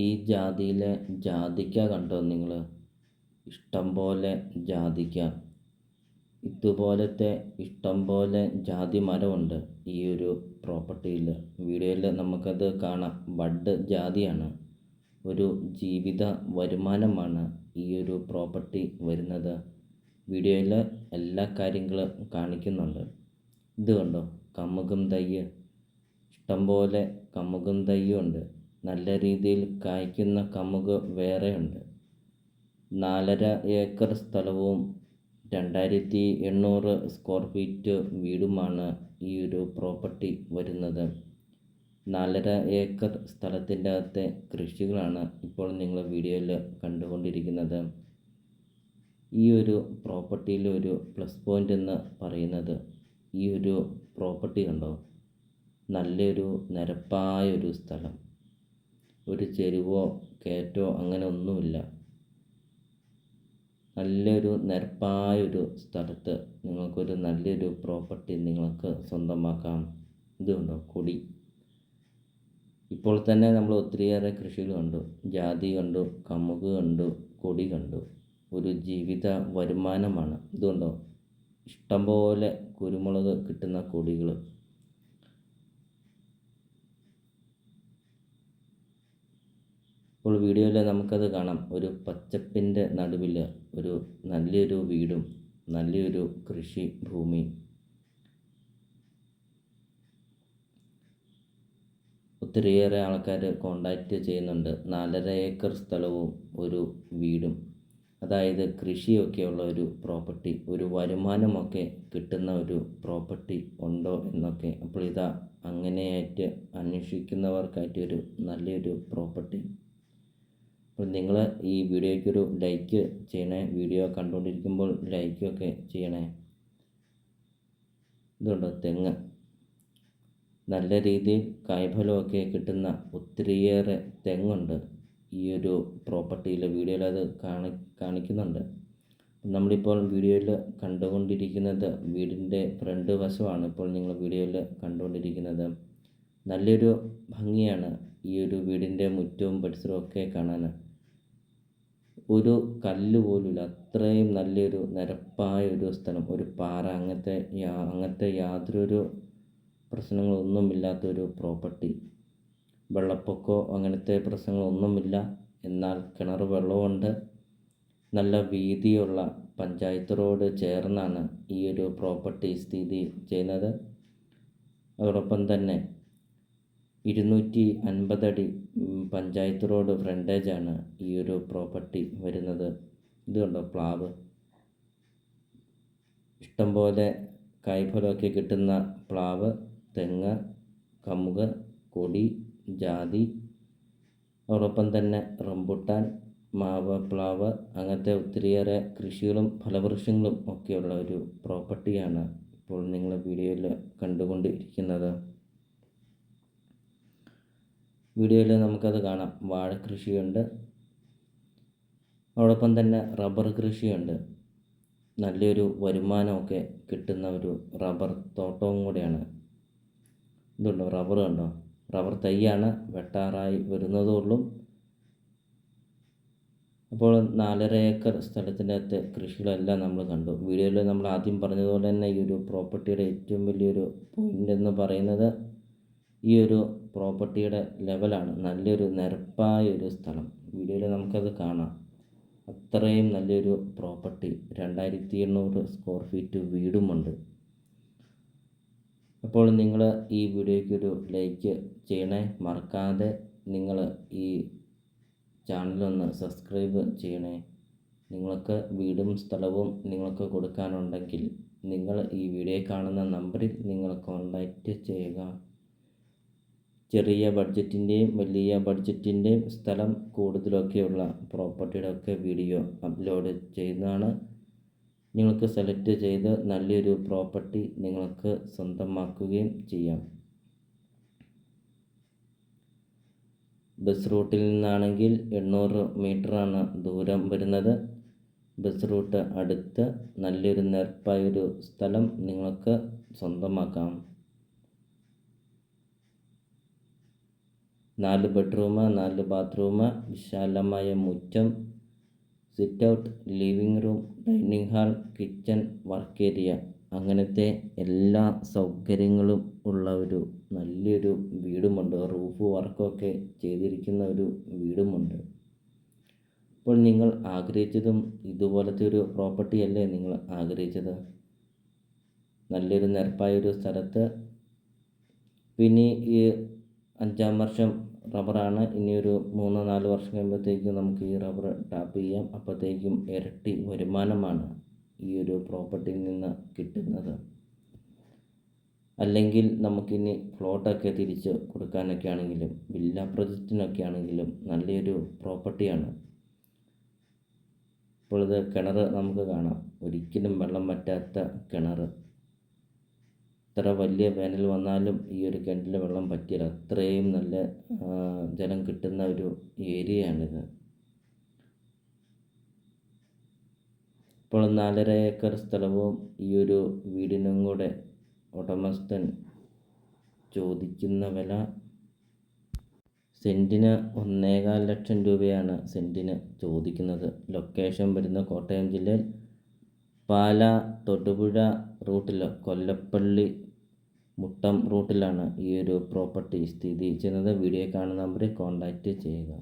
ഈ ജാതിയിലെ ജാതിക്ക കണ്ടോ നിങ്ങൾ? ഇഷ്ടം പോലെ ജാതിക്ക. ഇതുപോലത്തെ ഇഷ്ടം പോലെ ജാതി മരമുണ്ട് ഈ ഒരു പ്രോപ്പർട്ടിയിൽ. വീഡിയോയിൽ നമുക്കത് കാണാം. ബഡ് ജാതിയാണ്. ഒരു ജീവിത വരുമാനമാണ് ഈ ഒരു പ്രോപ്പർട്ടി വരുന്നത്. വീഡിയോയിൽ എല്ലാ കാര്യങ്ങളും കാണിക്കുന്നുണ്ട്. ഇത് കണ്ടോ, കമുകും തൈയ്യ്. ഇഷ്ടംപോലെ കമുകും തൈയ്യുണ്ട്. നല്ല രീതിയിൽ കായ്ക്കുന്ന കമുക് വേറെയുണ്ട്. 4.5 ഏക്കർ സ്ഥലവും 2800 സ്ക്വയർ ഫീറ്റ് വീടുമാണ് ഈ ഒരു പ്രോപ്പർട്ടി വരുന്നത്. 4.5 ഏക്കർ സ്ഥലത്തിൻ്റെ അകത്തെ കൃഷികളാണ് ഇപ്പോൾ നിങ്ങൾ വീഡിയോയിൽ കണ്ടുകൊണ്ടിരിക്കുന്നത്. ഈ ഒരു പ്രോപ്പർട്ടിയിലെ ഒരു പ്ലസ് പോയിൻ്റ് എന്ന് പറയുന്നത്, ഈ ഒരു പ്രോപ്പർട്ടി കണ്ടോ, നല്ലൊരു നിരപ്പായൊരു സ്ഥലം. ഒരു ചെരുവോ കയറ്റോ അങ്ങനെ ഒന്നുമില്ല. നല്ലൊരു നിരപ്പായൊരു സ്ഥലത്ത് നിങ്ങൾക്കൊരു നല്ലൊരു പ്രോപ്പർട്ടി നിങ്ങൾക്ക് സ്വന്തമാക്കാം. ഇതുണ്ടോ കൊടി. ഇപ്പോൾ തന്നെ നമ്മൾ ഒത്തിരിയേറെ കൃഷികൾ കണ്ടു. ജാതി കണ്ടു, കമുക് കണ്ടു, കൊടി കണ്ടു. ഒരു ജീവിത വരുമാനമാണ്. ഇതുണ്ടോ, ഇഷ്ടംപോലെ കുരുമുളക് കിട്ടുന്ന കൊടികൾ. ഇപ്പോൾ വീഡിയോയിൽ നമുക്കത് കാണാം. ഒരു പച്ചപ്പിൻ്റെ നടുവിൽ ഒരു നല്ലൊരു വീടും നല്ലൊരു കൃഷി ഭൂമി. ഒത്തിരിയേറെ ആൾക്കാർ കോണ്ടാക്റ്റ് ചെയ്യുന്നുണ്ട്. 4.5 ഏക്കർ സ്ഥലവും ഒരു വീടും, അതായത് കൃഷിയൊക്കെയുള്ള ഒരു പ്രോപ്പർട്ടി, ഒരു വരുമാനമൊക്കെ കിട്ടുന്ന ഒരു പ്രോപ്പർട്ടി ഉണ്ടോ എന്നൊക്കെ. അപ്പോൾ ഇതാ അങ്ങനെയായിട്ട് അന്വേഷിക്കുന്നവർക്കായിട്ടൊരു നല്ലൊരു പ്രോപ്പർട്ടി. അപ്പോൾ നിങ്ങൾ ഈ വീഡിയോയ്ക്കൊരു ലൈക്ക് ചെയ്യണേ. വീഡിയോ കണ്ടുകൊണ്ടിരിക്കുമ്പോൾ ലൈക്കൊക്കെ ചെയ്യണേ. ഇതുണ്ടോ തെങ്ങ്. നല്ല രീതിയിൽ കായ്ഫലമൊക്കെ കിട്ടുന്ന ഒത്തിരിയേറെ തെങ്ങുണ്ട് ഈ ഒരു പ്രോപ്പർട്ടിയിൽ. വീഡിയോയിൽ അത് കാണിക്കുന്നുണ്ട്. നമ്മളിപ്പോൾ വീഡിയോയിൽ കണ്ടുകൊണ്ടിരിക്കുന്നത് വീടിൻ്റെ ഫ്രണ്ട് വശമാണ്. ഇപ്പോൾ നിങ്ങൾ വീഡിയോയിൽ കണ്ടുകൊണ്ടിരിക്കുന്നത് നല്ലൊരു ഭംഗിയാണ് ഈ ഒരു വീടിൻ്റെ മുറ്റവും പരിസരവും ഒക്കെ കാണാൻ. ഒരു കല്ല് പോലുമില്ല, അത്രയും നല്ലൊരു നിരപ്പായൊരു സ്ഥലം. ഒരു പാറ അങ്ങനത്തെ യാതൊരു പ്രശ്നങ്ങളൊന്നുമില്ലാത്തൊരു പ്രോപ്പർട്ടി. വെള്ളപ്പൊക്കമോ അങ്ങനത്തെ പ്രശ്നങ്ങളൊന്നുമില്ല. എന്നാൽ കിണർ വെള്ളമുണ്ട്. നല്ല വീതിയുള്ള പഞ്ചായത്ത് റോഡ് ചേർന്നാണ് ഈ ഒരു പ്രോപ്പർട്ടി സ്ഥിതി ചെയ്യുന്നത്. അതോടൊപ്പം തന്നെ 250 അടി പഞ്ചായത്ത് റോഡ് ഫ്രണ്ടേജാണ് ഈ ഒരു പ്രോപ്പർട്ടി വരുന്നത്. ഇത് കണ്ടോ പ്ലാവ്. ഇഷ്ടംപോലെ കായ്ഫലമൊക്കെ കിട്ടുന്ന പ്ലാവ്, തെങ്ങ്, കമുക്, കൊടി, ജാതി, അതോടൊപ്പം തന്നെ റംബുട്ടാൻ, മാവ്, പ്ലാവ്, അങ്ങനത്തെ ഒത്തിരിയേറെ കൃഷികളും ഫലവൃക്ഷങ്ങളും ഒക്കെയുള്ള ഒരു പ്രോപ്പർട്ടിയാണ് ഇപ്പോൾ നിങ്ങൾ വീഡിയോയിൽ കണ്ടുകൊണ്ടിരിക്കുന്നത്. വീഡിയോയിൽ നമുക്കത് കാണാം. വാഴ കൃഷിയുണ്ട്. അതോടൊപ്പം തന്നെ റബ്ബർ കൃഷിയുണ്ട്. നല്ലൊരു വരുമാനമൊക്കെ കിട്ടുന്ന ഒരു റബ്ബർ തോട്ടവും കൂടെയാണ്. ഇതുണ്ടോ റബ്ബർ കണ്ടോ, റബ്ബർ തൈയാണ്, വെട്ടാറായി വരുന്നതേ ഉള്ളൂ. അപ്പോൾ 4.5 ഏക്കർ സ്ഥലത്തിൻ്റെ അകത്ത് കൃഷികളെല്ലാം നമ്മൾ കണ്ടു. വീഡിയോയിൽ നമ്മൾ ആദ്യം പറഞ്ഞതുപോലെ തന്നെ ഈ ഒരു പ്രോപ്പർട്ടിയുടെ ഏറ്റവും വലിയൊരു പോയിൻ്റ് എന്ന് പറയുന്നത് ഈ ഒരു പ്രോപ്പർട്ടിയുടെ ലെവലാണ്. നല്ലൊരു നിരപ്പായൊരു സ്ഥലം. വീഡിയോയിൽ നമുക്കത് കാണാം. അത്രയും നല്ലൊരു പ്രോപ്പർട്ടി. 2800 square feet വീടുമുണ്ട്. അപ്പോൾ നിങ്ങൾ ഈ വീഡിയോയ്ക്കൊരു ലൈക്ക് ചെയ്യണേ. മറക്കാതെ നിങ്ങൾ ഈ ചാനലൊന്ന് സബ്സ്ക്രൈബ് ചെയ്യണേ. നിങ്ങൾക്ക് വീടും സ്ഥലവും നിങ്ങൾക്ക് കൊടുക്കാനുണ്ടെങ്കിൽ നിങ്ങൾ ഈ വീഡിയോ കാണുന്ന നമ്പറിൽ നിങ്ങൾ കോൺടാക്റ്റ് ചെയ്യുക. ചെറിയ ബഡ്ജറ്റിൻ്റെയും വലിയ ബഡ്ജറ്റിൻ്റെയും സ്ഥലം കൂടുതലൊക്കെയുള്ള പ്രോപ്പർട്ടിയുടെ ഒക്കെ വീഡിയോ അപ്ലോഡ് ചെയ്യുന്നതാണ്. നിങ്ങൾക്ക് സെലക്ട് ചെയ്ത് നല്ലൊരു പ്രോപ്പർട്ടി നിങ്ങൾക്ക് സ്വന്തമാക്കുകയും ചെയ്യാം. ബസ് റൂട്ടിൽ നിന്നാണെങ്കിൽ 800 മീറ്ററാണ് ദൂരം വരുന്നത്. ബസ് റൂട്ട് അടുത്ത് നല്ലൊരു നിരപ്പായൊരു സ്ഥലം നിങ്ങൾക്ക് സ്വന്തമാക്കാം. 4 ബെഡ്റൂം, 4 ബാത്റൂം, വിശാലമായ മുറ്റം, sit out, living room, dining hall, kitchen, work area, അങ്ങനത്തെ എല്ലാ സൗകര്യങ്ങളും ഉള്ള ഒരു നല്ലൊരു വീടുമുണ്ട്. റൂഫ് വർക്കൊക്കെ ചെയ്തിരിക്കുന്ന ഒരു വീടുമുണ്ട്. അപ്പോൾ നിങ്ങൾ ആഗ്രഹിച്ചതും ഇതുപോലത്തെ ഒരു പ്രോപ്പർട്ടി അല്ലേ നിങ്ങൾ ആഗ്രഹിച്ചത്? നല്ലൊരു നിരപ്പായൊരു സ്ഥലത്ത്. പിന്നെ ഈ 5-ാം വർഷം റബ്ബറാണ്. ഇനിയൊരു 3-4 വർഷം കഴിയുമ്പോഴത്തേക്കും നമുക്ക് ഈ റബ്ബർ ടാപ്പ് ചെയ്യാം. അപ്പോഴത്തേക്കും ഇരട്ടി വരുമാനമാണ് ഈ ഒരു പ്രോപ്പർട്ടിയിൽ നിന്ന് കിട്ടുന്നത്. അല്ലെങ്കിൽ നമുക്കിനി ഫ്ലോട്ടൊക്കെ തിരിച്ച് കൊടുക്കാനൊക്കെ ആണെങ്കിലും വില്ല പ്രൊജക്റ്റിനൊക്കെ ആണെങ്കിലും നല്ലൊരു പ്രോപ്പർട്ടിയാണ്. ഇപ്പോൾ ഇത് കിണർ നമുക്ക് കാണാം. ഒരിക്കലും വെള്ളം വറ്റാത്ത കിണർ. എത്ര വലിയ വേനൽ വന്നാലും ഈ ഒരു കിണറ്റിലെ വെള്ളം പറ്റില്ല. അത്രയും നല്ല ജലം കിട്ടുന്ന ഒരു ഏരിയയാണിത്. ഇപ്പോൾ 4.5 ഏക്കർ സ്ഥലവും ഈ ഒരു വീടിനും കൂടെ ഉടമസ്ഥൻ ചോദിക്കുന്ന വില സെൻറ്റിന് 1.25 ലക്ഷം രൂപയാണ് സെൻറ്റിന് ചോദിക്കുന്നത്. ലൊക്കേഷൻ വരുന്ന കോട്ടയം ജില്ലയിൽ പാലാ തൊടുപുഴ റൂട്ടിൽ കൊല്ലപ്പള്ളി മുട്ടം റൂട്ടിലാണ് ഈ ഒരു പ്രോപ്പർട്ടി സ്ഥിതി ചെയ്യുന്നത്. വീഡിയോ കാണുന്ന നമ്പറിൽ കോൺടാക്റ്റ് ചെയ്യുക.